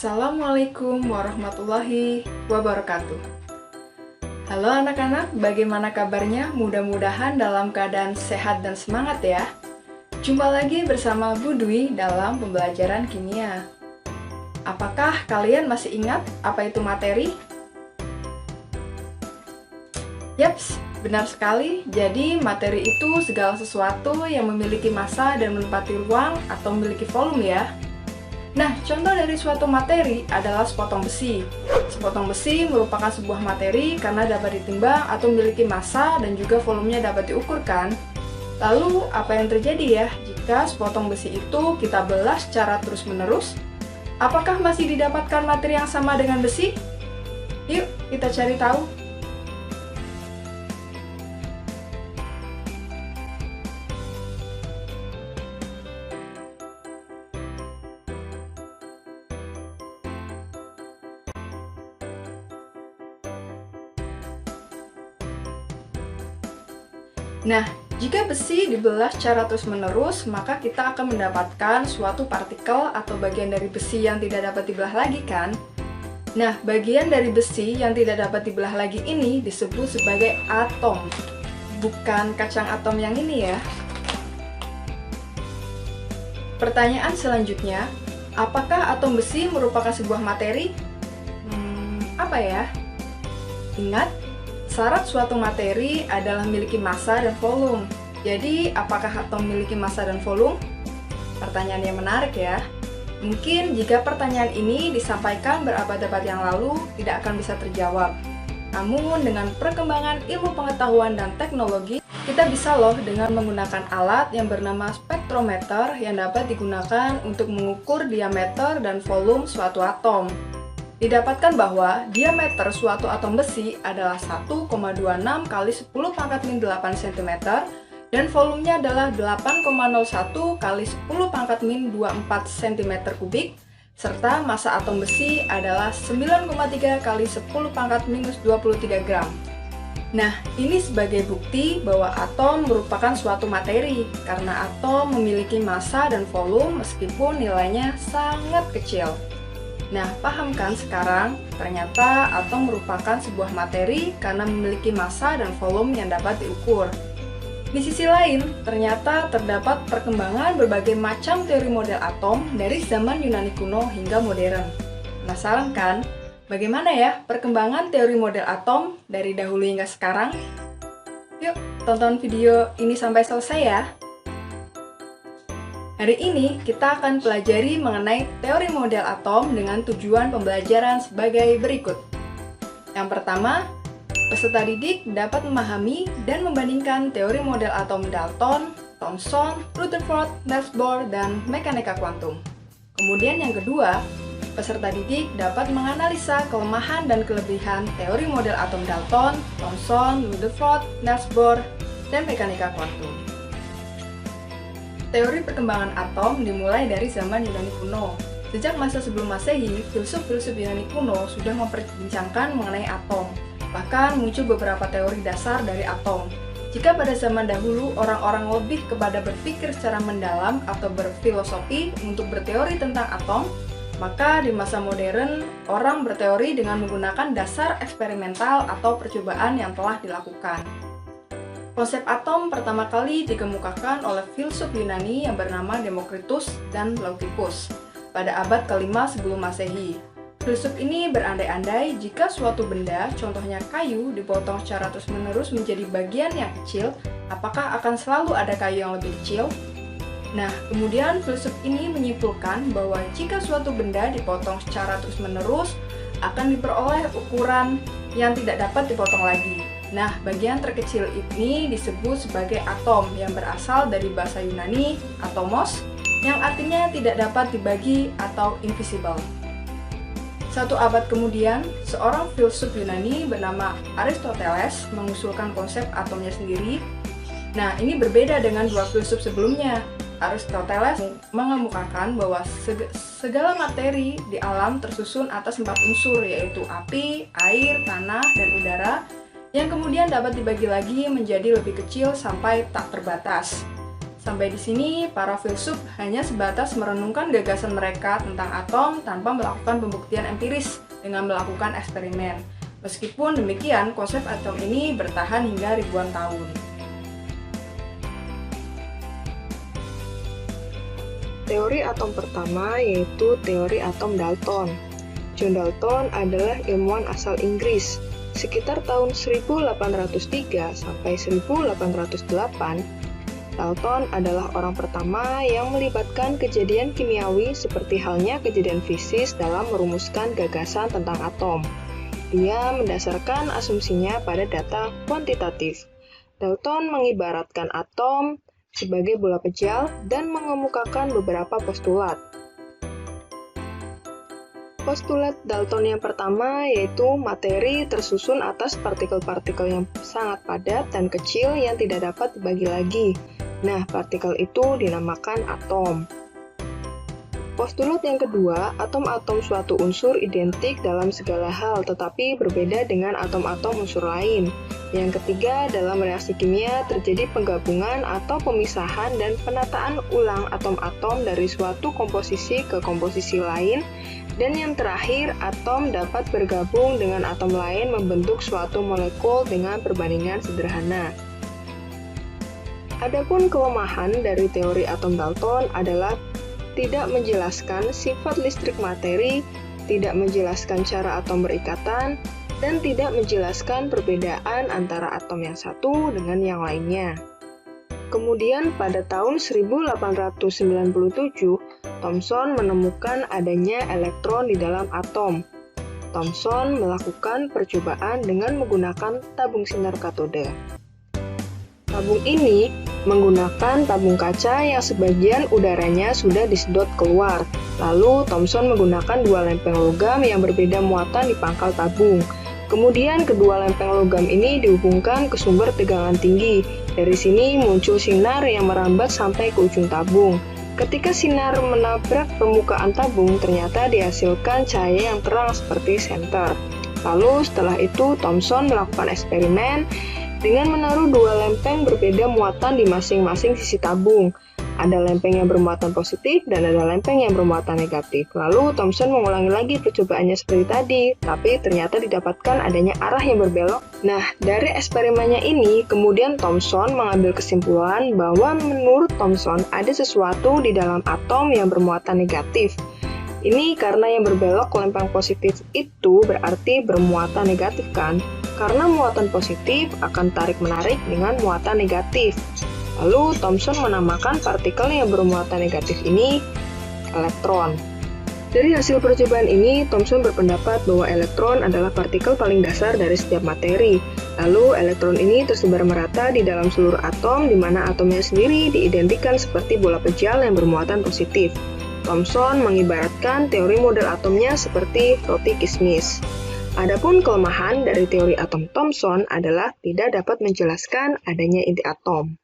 Assalamualaikum warahmatullahi wabarakatuh. Halo anak-anak, bagaimana kabarnya? Mudah-mudahan dalam keadaan sehat dan semangat ya. Jumpa lagi bersama Bu Dwi dalam pembelajaran kimia. Apakah kalian masih ingat apa itu materi? Yaps, benar sekali. Jadi materi itu segala sesuatu yang memiliki massa dan menempati ruang atau memiliki volume ya. Nah, contoh dari suatu materi adalah sepotong besi. Sepotong besi merupakan sebuah materi karena dapat ditimbang atau memiliki massa dan juga volumenya dapat diukur kan? Lalu, apa yang terjadi ya jika sepotong besi itu kita belah secara terus-menerus? Apakah masih didapatkan materi yang sama dengan besi? Yuk, kita cari tahu. Nah, jika besi dibelah secara terus-menerus, maka kita akan mendapatkan suatu partikel atau bagian dari besi yang tidak dapat dibelah lagi kan? Nah, bagian dari besi yang tidak dapat dibelah lagi ini disebut sebagai atom. Bukan kacang atom yang ini ya. Pertanyaan selanjutnya, apakah atom besi merupakan sebuah materi? Apa ya? Ingat, syarat suatu materi adalah memiliki massa dan volume. Jadi, apakah atom memiliki massa dan volume? Pertanyaan yang menarik ya. Mungkin jika pertanyaan ini disampaikan berabad-abad yang lalu, tidak akan bisa terjawab. Namun, dengan perkembangan ilmu pengetahuan dan teknologi, kita bisa loh dengan menggunakan alat yang bernama spektrometer yang dapat digunakan untuk mengukur diameter dan volume suatu atom. Didapatkan bahwa diameter suatu atom besi adalah 1,26 kali 10 pangkat min 8 cm dan volumenya adalah 8,01 kali 10 pangkat min 24 cm kubik serta massa atom besi adalah 9,3 kali 10 pangkat minus 23 gram. Nah, ini sebagai bukti bahwa atom merupakan suatu materi karena atom memiliki massa dan volume meskipun nilainya sangat kecil. Nah, paham kan sekarang? Ternyata atom merupakan sebuah materi karena memiliki massa dan volume yang dapat diukur. Di sisi lain, ternyata terdapat perkembangan berbagai macam teori model atom dari zaman Yunani kuno hingga modern. Penasaran kan? Bagaimana ya perkembangan teori model atom dari dahulu hingga sekarang? Yuk, tonton video ini sampai selesai ya! Hari ini kita akan pelajari mengenai teori model atom dengan tujuan pembelajaran sebagai berikut. Yang pertama, peserta didik dapat memahami dan membandingkan teori model atom Dalton, Thomson, Rutherford, Niels Bohr, dan mekanika kuantum. Kemudian yang kedua, peserta didik dapat menganalisa kelemahan dan kelebihan teori model atom Dalton, Thomson, Rutherford, Niels Bohr, dan mekanika kuantum. Teori perkembangan atom dimulai dari zaman Yunani kuno. Sejak masa sebelum Masehi, filsuf-filsuf Yunani kuno sudah memperbincangkan mengenai atom. Bahkan muncul beberapa teori dasar dari atom. Jika pada zaman dahulu orang-orang lebih kepada berpikir secara mendalam atau berfilosofi untuk berteori tentang atom, maka di masa modern orang berteori dengan menggunakan dasar eksperimental atau percobaan yang telah dilakukan. Konsep atom pertama kali dikemukakan oleh filsuf Yunani yang bernama Demokritus dan Leucippus pada abad ke-5 sebelum Masehi. Filsuf ini berandai-andai jika suatu benda, contohnya kayu, dipotong secara terus-menerus menjadi bagian yang kecil, apakah akan selalu ada kayu yang lebih kecil? Nah, kemudian filsuf ini menyimpulkan bahwa jika suatu benda dipotong secara terus-menerus, akan diperoleh ukuran yang tidak dapat dipotong lagi. Nah, bagian terkecil ini disebut sebagai atom yang berasal dari bahasa Yunani atomos, yang artinya tidak dapat dibagi atau invisible. Satu abad kemudian, seorang filsuf Yunani bernama Aristoteles mengusulkan konsep atomnya sendiri. Nah, ini berbeda dengan dua filsuf sebelumnya. Aristoteles mengemukakan bahwa segala materi di alam tersusun atas 4 unsur, yaitu api, air, tanah, dan udara, yang kemudian dapat dibagi lagi menjadi lebih kecil sampai tak terbatas. Sampai di sini, para filsuf hanya sebatas merenungkan gagasan mereka tentang atom tanpa melakukan pembuktian empiris dengan melakukan eksperimen. Meskipun demikian, konsep atom ini bertahan hingga ribuan tahun. Teori atom pertama yaitu teori atom Dalton. John Dalton adalah ilmuwan asal Inggris. Sekitar tahun 1803 sampai 1808, Dalton adalah orang pertama yang melibatkan kejadian kimiawi seperti halnya kejadian fisis dalam merumuskan gagasan tentang atom. Dia mendasarkan asumsinya pada data kuantitatif. Dalton mengibaratkan atom sebagai bola pejal dan mengemukakan beberapa postulat. Postulat Dalton yang pertama yaitu materi tersusun atas partikel-partikel yang sangat padat dan kecil yang tidak dapat dibagi lagi. Nah, partikel itu dinamakan atom. Postulat yang kedua, atom-atom suatu unsur identik dalam segala hal tetapi berbeda dengan atom-atom unsur lain. Yang ketiga, dalam reaksi kimia terjadi penggabungan atau pemisahan dan penataan ulang atom-atom dari suatu komposisi ke komposisi lain. Dan yang terakhir, atom dapat bergabung dengan atom lain membentuk suatu molekul dengan perbandingan sederhana. Adapun kelemahan dari teori atom Dalton adalah tidak menjelaskan sifat listrik materi, tidak menjelaskan cara atom berikatan, dan tidak menjelaskan perbedaan antara atom yang satu dengan yang lainnya. Kemudian pada tahun 1897, Thomson menemukan adanya elektron di dalam atom. Thomson melakukan percobaan dengan menggunakan tabung sinar katode. Tabung ini menggunakan tabung kaca yang sebagian udaranya sudah disedot keluar. Lalu Thomson menggunakan dua lempeng logam yang berbeda muatan di pangkal tabung. Kemudian kedua lempeng logam ini dihubungkan ke sumber tegangan tinggi. Dari sini muncul sinar yang merambat sampai ke ujung tabung. Ketika sinar menabrak permukaan tabung, ternyata dihasilkan cahaya yang terang seperti senter. Lalu setelah itu Thomson melakukan eksperimen dengan menaruh dua lempeng berbeda muatan di masing-masing sisi tabung. Ada lempeng yang bermuatan positif dan ada lempeng yang bermuatan negatif. Lalu Thomson mengulangi lagi percobaannya seperti tadi, tapi ternyata didapatkan adanya arah yang berbelok. Nah, dari eksperimennya ini, kemudian Thomson mengambil kesimpulan bahwa menurut Thomson ada sesuatu di dalam atom yang bermuatan negatif. Ini karena yang berbelok lempeng positif itu berarti bermuatan negatif kan? Karena muatan positif akan tarik-menarik dengan muatan negatif. Lalu Thomson menamakan partikel yang bermuatan negatif ini elektron. Dari hasil percobaan ini, Thomson berpendapat bahwa elektron adalah partikel paling dasar dari setiap materi. Lalu elektron ini tersebar merata di dalam seluruh atom, di mana atomnya sendiri diidentikan seperti bola pejal yang bermuatan positif. Thomson mengibaratkan teori model atomnya seperti roti kismis. Adapun kelemahan dari teori atom Thomson adalah tidak dapat menjelaskan adanya inti atom.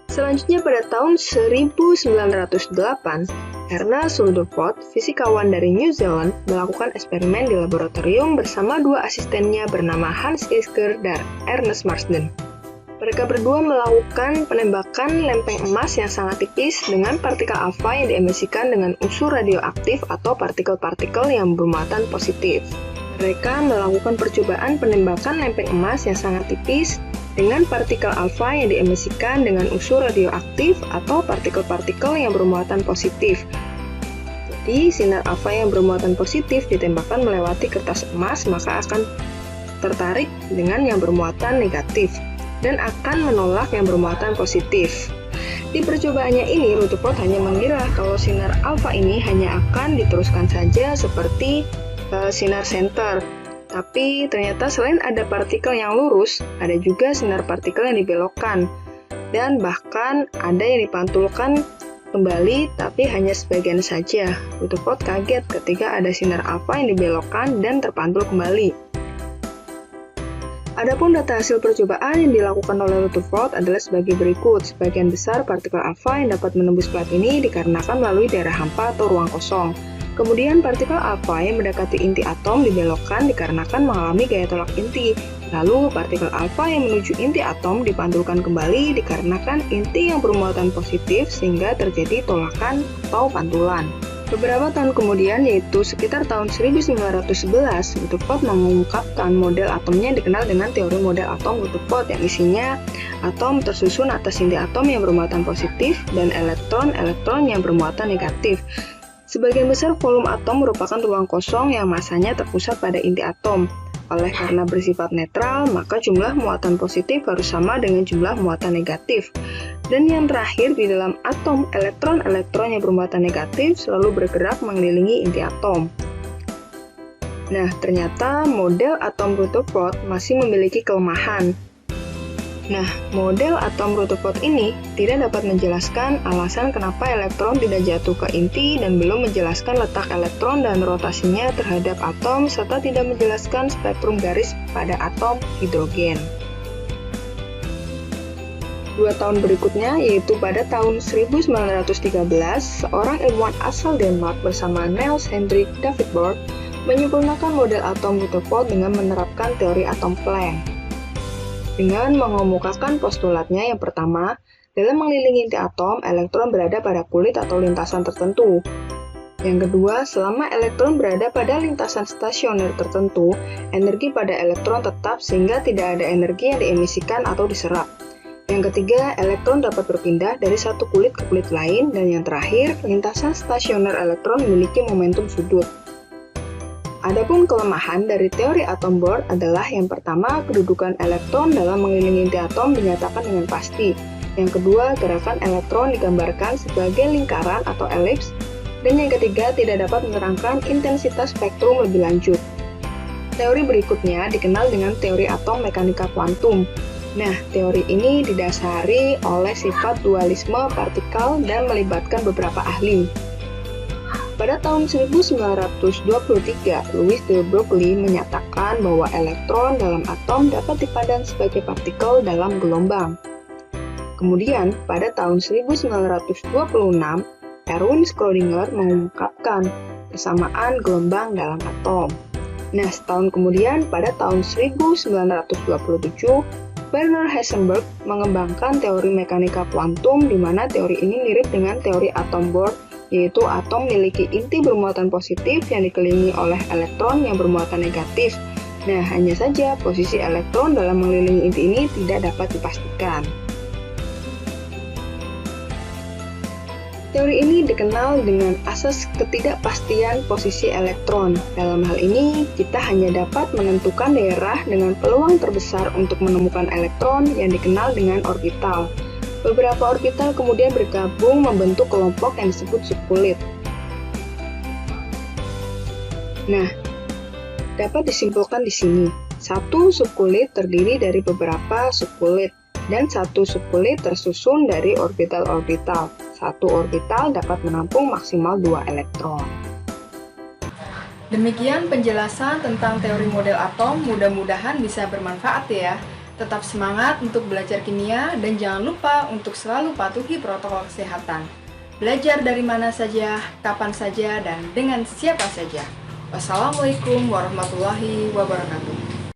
Selanjutnya pada tahun 1908, Ernest Rutherford, fisikawan dari New Zealand, melakukan eksperimen di laboratorium bersama dua asistennya bernama Hans Geiger dan Ernest Marsden. Mereka berdua melakukan penembakan lempeng emas yang sangat tipis dengan partikel alfa yang diemisikan dengan unsur radioaktif atau partikel-partikel yang bermuatan positif. Mereka melakukan percobaan penembakan lempeng emas yang sangat tipis dengan partikel alfa yang diemisikan dengan unsur radioaktif atau partikel-partikel yang bermuatan positif. Jadi, sinar alfa yang bermuatan positif ditembakkan melewati kertas emas, maka akan tertarik dengan yang bermuatan negatif dan akan menolak yang bermuatan positif. Di percobaannya ini, Rutherford hanya mengira kalau sinar alfa ini hanya akan diteruskan saja seperti sinar senter. Tapi ternyata selain ada partikel yang lurus, ada juga sinar partikel yang dibelokkan. Dan bahkan ada yang dipantulkan kembali, tapi hanya sebagian saja. Rutherford kaget ketika ada sinar alfa yang dibelokkan dan terpantul kembali. Adapun data hasil percobaan yang dilakukan oleh Rutherford adalah sebagai berikut. Sebagian besar partikel alfa yang dapat menembus plat ini dikarenakan melalui daerah hampa atau ruang kosong. Kemudian partikel alfa yang mendekati inti atom dibelokkan dikarenakan mengalami gaya tolak inti. Lalu partikel alfa yang menuju inti atom dipantulkan kembali dikarenakan inti yang bermuatan positif sehingga terjadi tolakan atau pantulan. Beberapa tahun kemudian, yaitu sekitar tahun 1911, Rutherford mengungkapkan model atomnya dikenal dengan teori model atom Rutherford yang isinya atom tersusun atas inti atom yang bermuatan positif dan elektron-elektron yang bermuatan negatif. Sebagian besar volume atom merupakan ruang kosong yang masanya terpusat pada inti atom. Oleh karena bersifat netral, maka jumlah muatan positif harus sama dengan jumlah muatan negatif. Dan yang terakhir, di dalam atom, elektron-elektron yang bermuatan negatif selalu bergerak mengelilingi inti atom. Nah, ternyata model atom Rutherford masih memiliki kelemahan. Nah, model atom Rutherford ini tidak dapat menjelaskan alasan kenapa elektron tidak jatuh ke inti dan belum menjelaskan letak elektron dan rotasinya terhadap atom serta tidak menjelaskan spektrum garis pada atom hidrogen. 2 tahun berikutnya, yaitu pada tahun 1913, seorang ilmuwan asal Denmark bersama Niels Henrik David Bohr menyempurnakan model atom Rutherford dengan menerapkan teori atom Planck. Dengan mengemukakan postulatnya yang pertama, dalam mengelilingi inti atom, elektron berada pada kulit atau lintasan tertentu. Yang kedua, selama elektron berada pada lintasan stasioner tertentu, energi pada elektron tetap sehingga tidak ada energi yang diemisikan atau diserap. Yang ketiga, elektron dapat berpindah dari satu kulit ke kulit lain. Dan yang terakhir, lintasan stasioner elektron memiliki momentum sudut. Adapun kelemahan dari teori atom Bohr adalah yang pertama, kedudukan elektron dalam mengelilingi inti atom dinyatakan dengan pasti. Yang kedua, gerakan elektron digambarkan sebagai lingkaran atau elips. Dan yang ketiga, tidak dapat menerangkan intensitas spektrum lebih lanjut. Teori berikutnya dikenal dengan teori atom mekanika kuantum. Nah, teori ini didasari oleh sifat dualisme partikel dan melibatkan beberapa ahli. Pada tahun 1923, Louis de Broglie menyatakan bahwa elektron dalam atom dapat dipandang sebagai partikel dalam gelombang. Kemudian, pada tahun 1926, Erwin Schrödinger mengungkapkan persamaan gelombang dalam atom. Nah, setahun kemudian, pada tahun 1927, Werner Heisenberg mengembangkan teori mekanika kuantum di mana teori ini mirip dengan teori atom Bohr, yaitu atom memiliki inti bermuatan positif yang dikelilingi oleh elektron yang bermuatan negatif. Nah, hanya saja posisi elektron dalam mengelilingi inti ini tidak dapat dipastikan. Teori ini dikenal dengan asas ketidakpastian posisi elektron. Dalam hal ini, kita hanya dapat menentukan daerah dengan peluang terbesar untuk menemukan elektron yang dikenal dengan orbital. Beberapa orbital kemudian bergabung membentuk kelompok yang disebut subkulit. Nah, dapat disimpulkan di sini, satu subkulit terdiri dari beberapa subkulit, dan satu subkulit tersusun dari orbital-orbital. Satu orbital dapat menampung maksimal 2 elektron. Demikian penjelasan tentang teori model atom, mudah-mudahan bisa bermanfaat ya. Tetap semangat untuk belajar kimia dan jangan lupa untuk selalu patuhi protokol kesehatan. Belajar dari mana saja, kapan saja, dan dengan siapa saja. Wassalamualaikum warahmatullahi wabarakatuh.